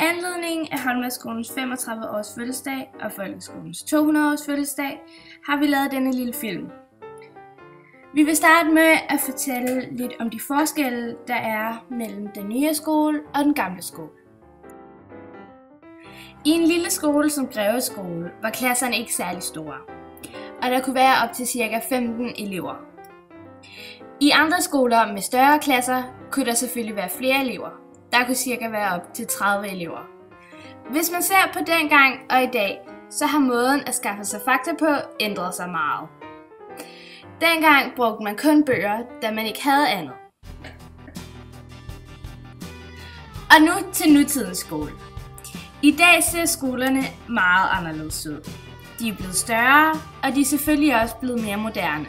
anledning af Holmeskolens 35 års fødselsdag og Folkeskolens 200 års fødselsdag har vi lavet denne lille film. Vi vil starte med at fortælle lidt om de forskelle, der er mellem den nye skole og den gamle skole. I en lille skole som Greve Skole var klasserne ikke særlig store, og der kunne være op til ca. 15 elever. I andre skoler med større klasser kunne der selvfølgelig være flere elever. Der kunne cirka være op til 30 elever. Hvis man ser på dengang og i dag, så har måden at skaffe sig fakta på ændret sig meget. Dengang brugte man kun bøger, da man ikke havde andet. Og nu til nutidens skole. I dag ser skolerne meget anderledes ud. De er blevet større, og de er selvfølgelig også blevet mere moderne.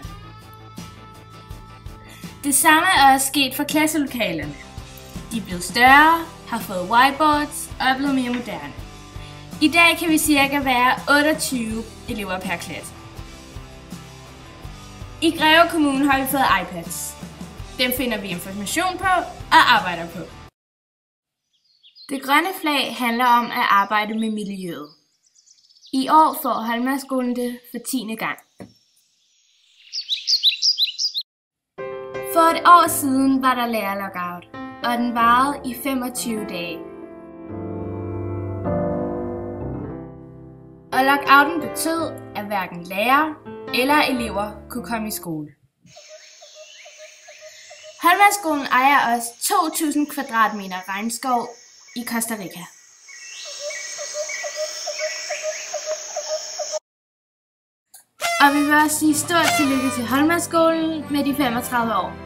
Det samme er også sket for klasselokalerne. De er blevet større, har fået whiteboards og er blevet mere moderne. I dag kan vi cirka være 28 elever per klasse. I Greve Kommune har vi fået iPads. Dem finder vi information på og arbejder på. Det grønne flag handler om at arbejde med miljøet. I år får Holmesskolen det for 10. gang. For et år siden var der lærerlockout, og den varede i 25 dage. Og lockouten betød, at hverken lærere eller elever kunne komme i skole. Holmesskolen ejer også 2.000 kvadratmeter regnskov i Costa Rica. Og vi vil også sige stort tillykke til Holmesskolen med de 35 år.